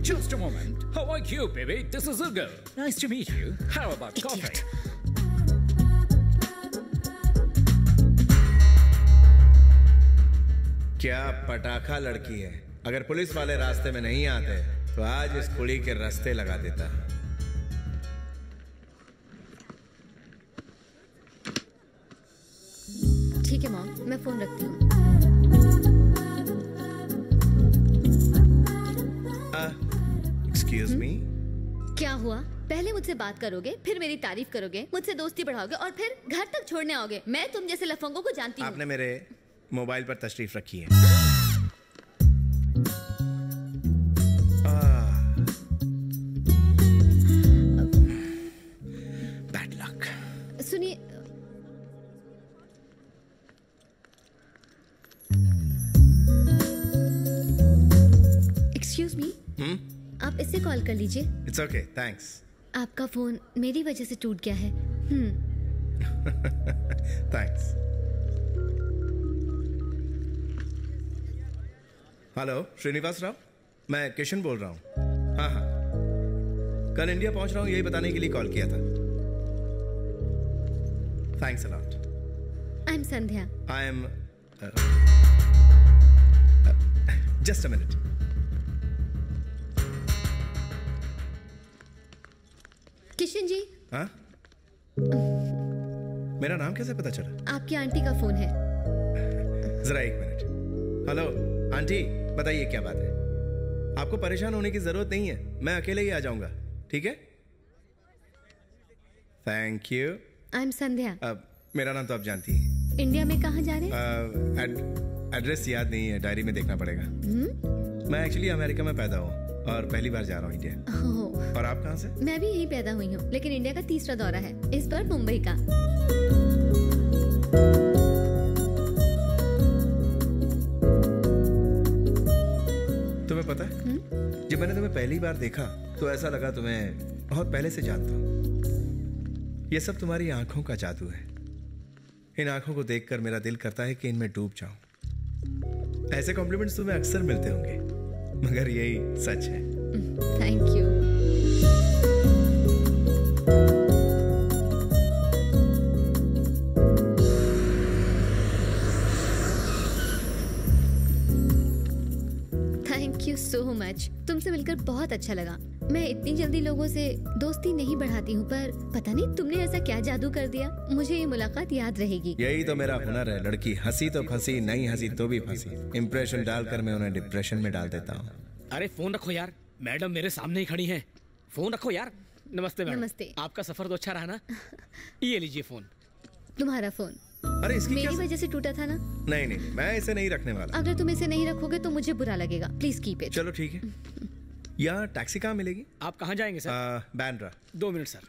Just a moment. How are you, baby? This is Hugo. Nice to meet you. How about coffee? क्या पटाखा लड़की है। अगर police वाले रास्ते में नहीं आते तो आज इस कुड़ी के रास्ते लगा देता। ठीक है मॉम, मैं फोन रखती हूँ। Excuse me. क्या हुआ? पहले मुझसे बात करोगे, फिर मेरी तारीफ करोगे, मुझसे दोस्ती बढ़ाओगे और फिर घर तक छोड़ने आओगे। मैं तुम जैसे लफंगों को जानती हूँ। आपने मेरे मोबाइल पर तशरीफ रखी है। Bad luck. सुनिए, एक्सक्यूज मी, आप इससे कॉल कर लीजिए। It's okay, thanks. आपका फोन मेरी वजह से टूट गया है। थैंक्स। हेलो श्रीनिवास राव, मैं किशन बोल रहा हूँ। हाँ हाँ, कल इंडिया पहुंच रहा हूँ, यही बताने के लिए कॉल किया था। Thanks a lot. I am Sandhya. I am just a minute. Kishan ji. हाँ, मेरा नाम कैसे पता चला? आपकी आंटी का फोन है। जरा एक मिनट। हेलो आंटी, बताइए क्या बात है? आपको परेशान होने की जरूरत नहीं है, मैं अकेले ही आ जाऊंगा। ठीक है, थैंक यू। आई एम संध्या। मेरा नाम तो आप जानती हैं। इंडिया में कहाँ जा रहे हैं? एड्रेस याद नहीं है, डायरी में देखना पड़ेगा। मैं एक्चुअली अमेरिका में पैदा हूँ और पहली बार जा रहा हूँ इंडिया। और आप कहाँ से? मैं भी यहीं पैदा हुई हूँ, लेकिन इंडिया का तीसरा दौरा है, इस बार मुंबई का। तुम्हें पता है, जब मैंने तुम्हें पहली बार देखा तो ऐसा लगा तुम्हें बहुत पहले से जानता हूँ। ये सब तुम्हारी आंखों का जादू है। इन आंखों को देखकर मेरा दिल करता है कि इनमें डूब जाऊं। ऐसे कॉम्प्लीमेंट्स तुम्हें अक्सर मिलते होंगे, मगर यही सच है। Thank you. Thank you so much. तुमसे मिलकर बहुत अच्छा लगा। मैं इतनी जल्दी लोगों से दोस्ती नहीं बढ़ाती हूँ, पर पता नहीं तुमने ऐसा क्या जादू कर दिया, मुझे ये मुलाकात याद रहेगी। यही तो मेरा हुनर है। लड़की हंसी तो फंसी, नहीं हंसी तो भी फंसी। इंप्रेशन डालकर मैं उन्हें डिप्रेशन में डाल देता हूँ। अरे फोन रखो यार, मैडम मेरे सामने ही खड़ी हैं। फोन रखो यार। नमस्ते मैडम। नमस्ते। आपका सफर तो अच्छा रहा ना? ये लीजिए फोन। तुम्हारा फोन? अरे इसकी मेरी वजह से टूटा था ना? नहीं नहीं, मैं इसे नहीं रखने वाला। अगर तुम इसे नहीं रखोगे तो मुझे बुरा लगेगा। Please keep it. चलो ठीक है। यहाँ टैक्सी कहाँ मिलेगी? आप कहाँ जाएंगे सर? बैंड्रा। 2 minute sir.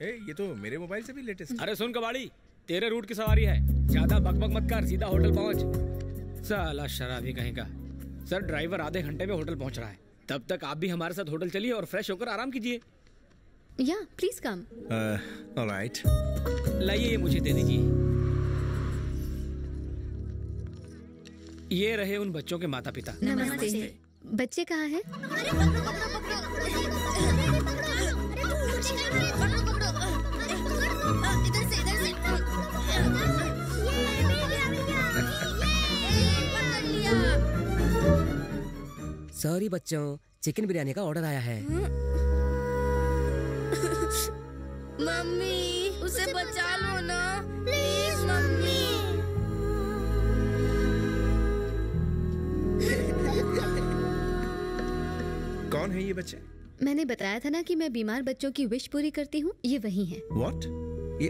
ये तो मेरे मोबाइल से भी लेटेस्ट। अरे सुन कबाड़ी, तेरे रूट की सवारी है, ज्यादा बकबक मत कर, सीधा होटल पहुंच। साला शराबी कहीं का। सर ड्राइवर आधे घंटे में होटल पहुंच रहा है, तब तक आप भी हमारे साथ होटल चलिए और फ्रेश होकर आराम कीजिए। या प्लीज कम। ऑलराइट। लाइए, ये मुझे दे दीजिए। ये रहे उन बच्चों के माता पिता। नमस्ते। बच्चे कहाँ हैं? सॉरी बच्चों, चिकन बिरयानी का ऑर्डर आया है। मम्मी उसे बचा लो ना प्लीज मम्मी। कौन है ये बच्चे? मैंने बताया था ना कि मैं बीमार बच्चों की विश पूरी करती हूँ। ये वही हैं। What? ये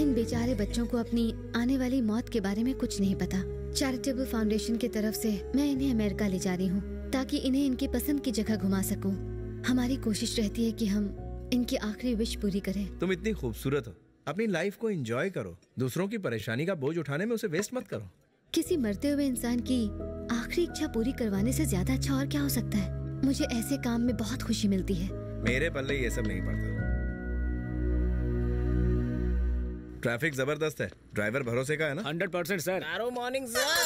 इन बेचारे बच्चों को अपनी आने वाली मौत के बारे में कुछ नहीं पता। चैरिटेबल फाउंडेशन की तरफ से मैं इन्हें अमेरिका ले जा रही हूँ, ताकि इन्हें इनकी पसंद की जगह घुमा सकूं। हमारी कोशिश रहती है कि हम इनकी आखिरी विश पूरी करें। तुम इतनी खूबसूरत हो, अपनी लाइफ को एंजॉय करो। दूसरों की परेशानी का बोझ उठाने में उसे वेस्ट मत करो। किसी मरते हुए इंसान की आखिरी इच्छा पूरी करवाने से ज्यादा अच्छा और क्या हो सकता है। मुझे ऐसे काम में बहुत खुशी मिलती है। मेरे पल्ले ये सब नहीं पड़ता। ट्रैफिक जबरदस्त है, ड्राइवर भरोसे का है ना? 100% सर। दारू मॉर्निंग सर।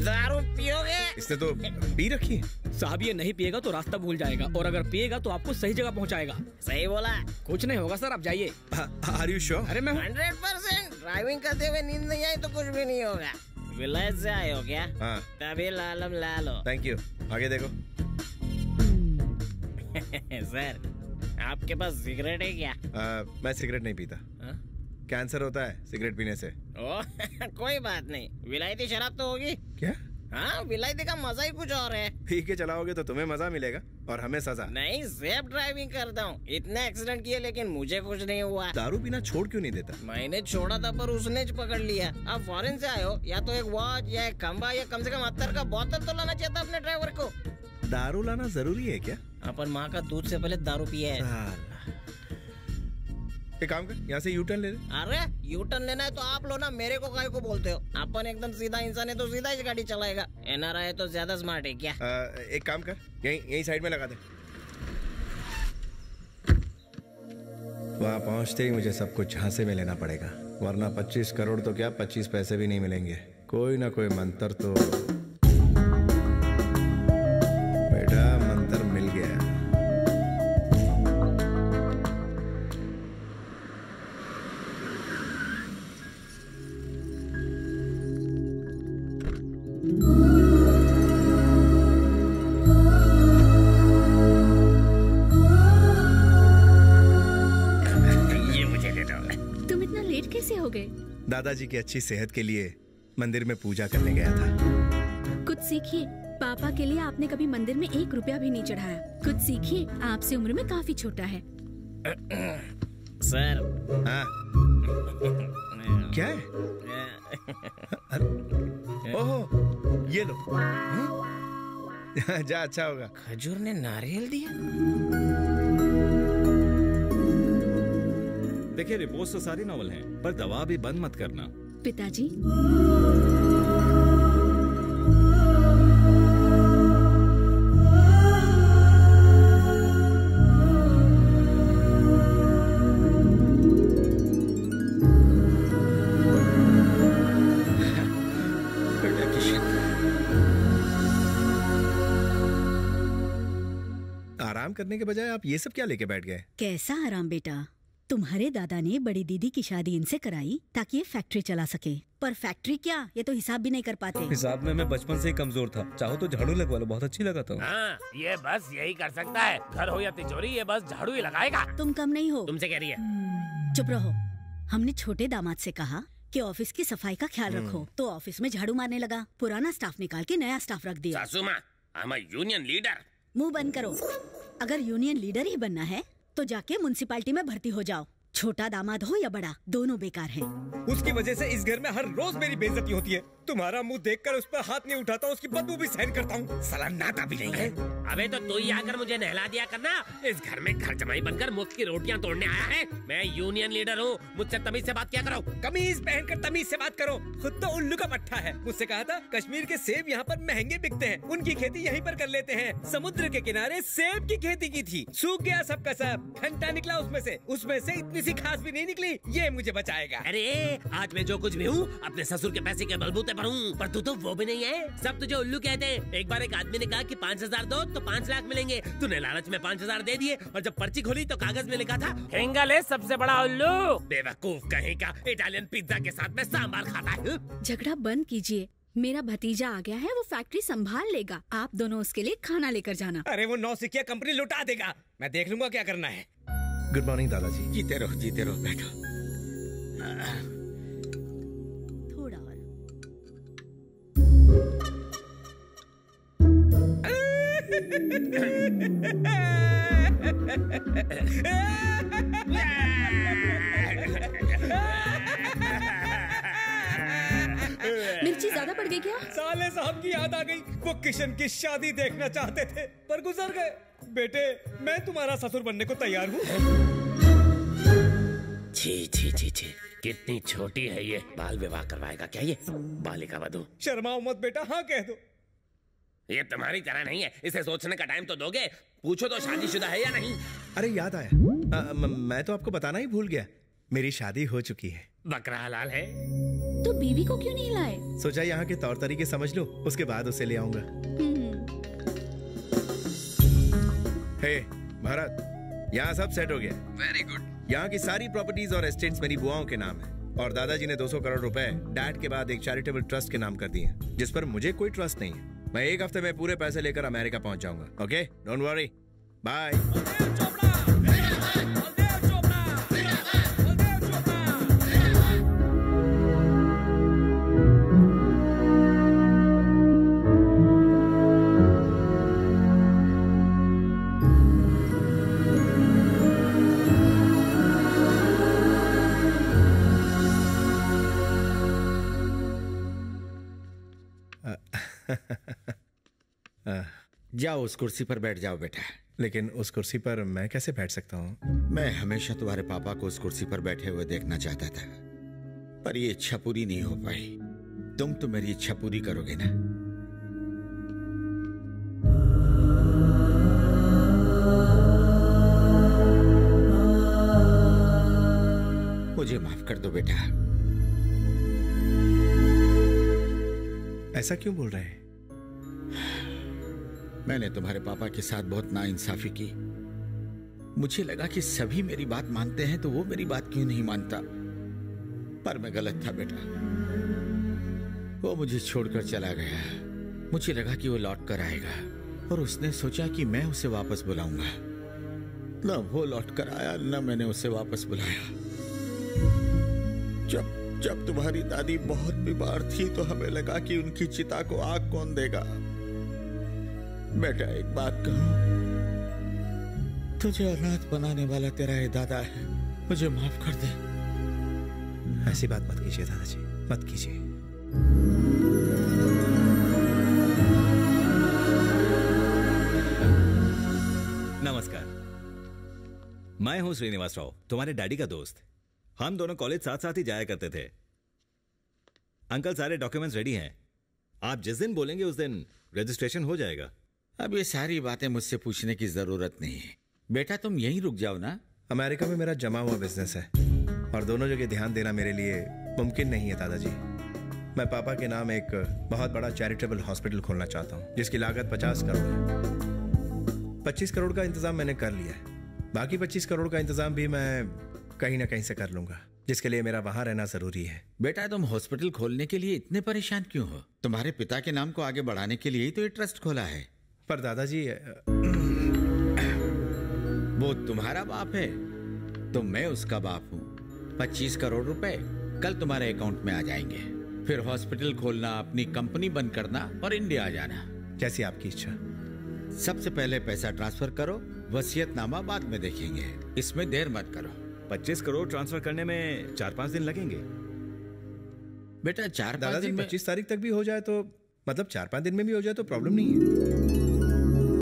दारू पियोगे? इसने तो पी रखी है। साहब ये नहीं पिएगा तो रास्ता भूल जाएगा, और अगर पिएगा तो आपको सही जगह पहुंचाएगा। सही बोला। कुछ नहीं होगा सर, आप जाइए। Are you sure? अरे मैं 100%। ड्राइविंग करते हुए नींद नहीं आई तो कुछ भी नहीं होगा। विलेज से आए हो क्या? हाँ। तभी लालम लालो। Thank you. आगे देखो। सर आपके पास सिगरेट है क्या? मैं सिगरेट नहीं पीता। कैंसर होता है सिगरेट पीने से। ओ कोई बात नहीं, विलायती शराब तो होगी। क्या? हाँ, विलायती का मजा ही कुछ और है। पी के चलाओगे तो तुम्हें मजा मिलेगा और हमें सजा। नहीं, सेफ ड्राइविंग करता हूँ। इतने एक्सीडेंट किए लेकिन मुझे कुछ नहीं हुआ। दारू पीना छोड़ क्यों नहीं देता? मैंने छोड़ा था पर उसने पकड़ लिया। आप फॉरेन से आए हो, या तो एक वॉच या एक खंबा या कम से कम 70 का बोतल तो लाना चाहिए था अपने ड्राइवर को। दारू लाना जरूरी है क्या? अपन माँ का दूध से पहले दारू पिए है। एक काम कर, यहाँ से यू टर्न ले ले। अरे यू टर्न लेना है तो आप लो ना, मेरे को काहे को बोलते हो? अपन एकदम सीधा इंसान है तो सीधा ही गाड़ी चलाएगा। एनआरआई है तो ज्यादा स्मार्ट है क्या? एक काम कर, यही साइड में लगा दे। वहाँ पहुँचते ही मुझे सब कुछ झांसे में लेना पड़ेगा, वरना 25 करोड़ तो क्या 25 पैसे भी नहीं मिलेंगे। कोई ना कोई मंत्र तो। बेटा मंत्र मिल गया। दादाजी की अच्छी सेहत के लिए मंदिर में पूजा करने गया था। कुछ सीखिए, पापा के लिए आपने कभी मंदिर में 1 रुपया भी नहीं चढ़ाया। कुछ सीखिए, आपसे उम्र में काफी छोटा है। सर। हाँ। क्या है? ओहो, ये लो। जा, अच्छा होगा। खजूर ने नारियल दिया। देखिए रिपोर्ट्स तो सारी नॉवल हैं, पर दवा भी बंद मत करना। पिताजी। आराम करने के बजाय आप ये सब क्या लेके बैठ गए? कैसा आराम बेटा? तुम्हारे दादा ने बड़ी दीदी की शादी इनसे कराई ताकि ये फैक्ट्री चला सके, पर फैक्ट्री क्या, ये तो हिसाब भी नहीं कर पाते। हिसाब में मैं बचपन से ही कमजोर था। चाहो तो झाड़ू लगवा लो, बहुत अच्छी लगा था। हाँ, ये बस यही कर सकता है। घर हो या तिजोरी, ये बस झाड़ू ही लगाएगा। तुम कम नहीं हो। तुमसे कह रही है। चुप रहो। हमने छोटे दामाद से कहा कि ऑफिस की सफाई का ख्याल रखो, तो ऑफिस में झाड़ू मारने लगा। पुराना स्टाफ निकाल के नया स्टाफ रख दिया। सासू माँ, I'm a यूनियन लीडर। मुंह बंद करो। अगर यूनियन लीडर ही बनना है तो जाके म्युनिसिपैलिटी में भर्ती हो जाओ। छोटा दामाद हो या बड़ा, दोनों बेकार हैं। उसकी वजह से इस घर में हर रोज मेरी बेइज्जती होती है। तुम्हारा मुंह देखकर उस पर हाथ नहीं उठाता, उसकी बदबू भी सहन करता हूँ। साला नाता भी नहीं है। अबे तो तू ही आकर मुझे नहला दिया करना। इस घर में घर जमाई बनकर मुफ्त की रोटियां तोड़ने आया है। मैं यूनियन लीडर हूँ, मुझसे तमीज से बात किया करो। कमीज पहनकर तमीज से बात करो। खुद तो उल्लू का पट्टा है। मुझसे कहा था कश्मीर के सेब यहाँ पर महंगे बिकते हैं, उनकी खेती यहीं पर कर लेते हैं। समुद्र के किनारे सेब की खेती की थी, सूख गया सबका सब, खंटा निकला उसमें से इतनी सी खास भी नहीं निकली। ये मुझे बचाएगा। अरे आज मैं जो कुछ भी हूँ अपने ससुर के पैसे के बलबूते पर हूँ, पर तू तो वो भी नहीं है। सब तुझे उल्लू कहते हैं। एक बार एक आदमी ने कहा कि 5,000 दो तो 5 लाख मिलेंगे। तूने लालच में 5,000 दे दिए, और जब पर्ची खोली तो कागज में लिखा था हेंगल है सबसे बड़ा उल्लू। बेवकूफ कहेगा, इटालियन पिज्जा के साथ में सांभर खाता है। झगड़ा बंद कीजिए। मेरा भतीजा आ गया है, वो फैक्ट्री संभाल लेगा। आप दोनों उसके लिए खाना लेकर जाना। अरे वो 9 सिक्किया कंपनी लुटा देगा। मैं देख लूंगा क्या करना है। गुड मॉर्निंग दादाजी। जीते रहो बैठो। थोड़ा और। मिर्ची ज्यादा पड़ गई क्या? साले साहब की याद आ गई। वो किशन की शादी देखना चाहते थे पर गुजर गए। बेटे मैं तुम्हारा ससुर बनने को तैयार हूँ। छी कितनी छोटी है ये। बाल विवाह करवाएगा क्या ये? बालिका वधू। शर्माओ मत बेटा, हाँ कह दो। ये तुम्हारी तरह नहीं है, इसे सोचने का टाइम तो दोगे। पूछो तो शादीशुदा है या नहीं। अरे याद आया, मैं तो आपको बताना ही भूल गया। मेरी शादी हो चुकी है। बकरा हलाल है। तो बीवी को क्यों नहीं लाए? सोचा यहाँ के तौर तरीके समझ लो, उसके बाद उसे ले आऊंगा। हे भारत, यहाँ सब सेट हो गया। Very good. यहाँ की सारी प्रॉपर्टीज और एस्टेट्स मेरी बुआओं के नाम है और दादाजी ने 200 करोड़ रुपए डैड के बाद एक चैरिटेबल ट्रस्ट के नाम कर दिए, जिस पर मुझे कोई ट्रस्ट नहीं है। मैं 1 हफ्ते में पूरे पैसे लेकर अमेरिका पहुंच जाऊंगा। Okay, don't worry, bye. जाओ उस कुर्सी पर बैठ जाओ बेटा। लेकिन उस कुर्सी पर मैं कैसे बैठ सकता हूँ? मैं हमेशा तुम्हारे पापा को उस कुर्सी पर बैठे हुए देखना चाहता था, पर ये इच्छा पूरी नहीं हो पाई। तुम तो मेरी इच्छा पूरी करोगे ना? मुझे माफ कर दो बेटा। ऐसा क्यों बोल रहे हैं? मैंने तुम्हारे पापा के साथ बहुत नाइंसाफी की। मुझे लगा कि सभी मेरी बात मानते हैं, तो वो मेरी बात क्यों नहीं मानता? पर मैं गलत था बेटा। वो मुझे छोड़कर चला गया। मुझे लगा कि वो लौट कर आएगा और उसने सोचा कि मैं उसे वापस बुलाऊंगा। न वो लौट कर आया, न मैंने उसे वापस बुलाया। जब तुम्हारी दादी बहुत बीमार थी तो हमें लगा कि उनकी चिता को आग कौन देगा। बेटा एक बात कहूं, तुझे अनाथ बनाने वाला तेरा ये दादा है। मुझे माफ कर दे। ऐसी बात मत कीजिए दादाजी, मत कीजिए। नमस्कार, मैं हूं श्रीनिवास राव, तुम्हारे डैडी का दोस्त। हम दोनों कॉलेज साथ साथ ही जाया करते थे। अंकल, सारे डॉक्यूमेंट्स रेडी हैं। आप जिस दिन बोलेंगे उस दिन रजिस्ट्रेशन हो जाएगा। अब ये सारी बातें मुझसे पूछने की जरूरत नहीं है। बेटा तुम यहीं रुक जाओ ना। अमेरिका में मेरा जमा हुआ बिजनेस है और दोनों जगह ध्यान देना मेरे लिए मुमकिन नहीं है दादाजी। मैं पापा के नाम एक बहुत बड़ा चैरिटेबल हॉस्पिटल खोलना चाहता हूँ, जिसकी लागत 50 करोड़ है। 25 करोड़ का इंतजाम मैंने कर लिया है। बाकी 25 करोड़ का इंतजाम भी मैं कहीं ना कहीं से कर लूंगा, जिसके लिए मेरा वहां रहना जरूरी है। बेटा तुम हॉस्पिटल खोलने के लिए इतने परेशान क्यों हो? तुम्हारे पिता के नाम को आगे बढ़ाने के लिए ही तो ये ट्रस्ट खोला है। पर दादाजी, वो तुम्हारा बाप है तो मैं उसका बाप हूँ। 25 करोड़ रुपए कल तुम्हारे अकाउंट में आ जाएंगे। फिर हॉस्पिटल खोलना, अपनी कंपनी बंद करना और इंडिया आ जाना। जैसी आपकी इच्छा। सबसे पहले पैसा ट्रांसफर करो, वसीयतनामा बाद में देखेंगे। इसमें देर मत करो। 25 करोड़ ट्रांसफर करने में 4-5 दिन लगेंगे। बेटा 4-5 दादाजी, दिन में 25 तारीख तक भी हो जाए तो, मतलब 4-5 दिन में भी हो जाए तो प्रॉब्लम नहीं है।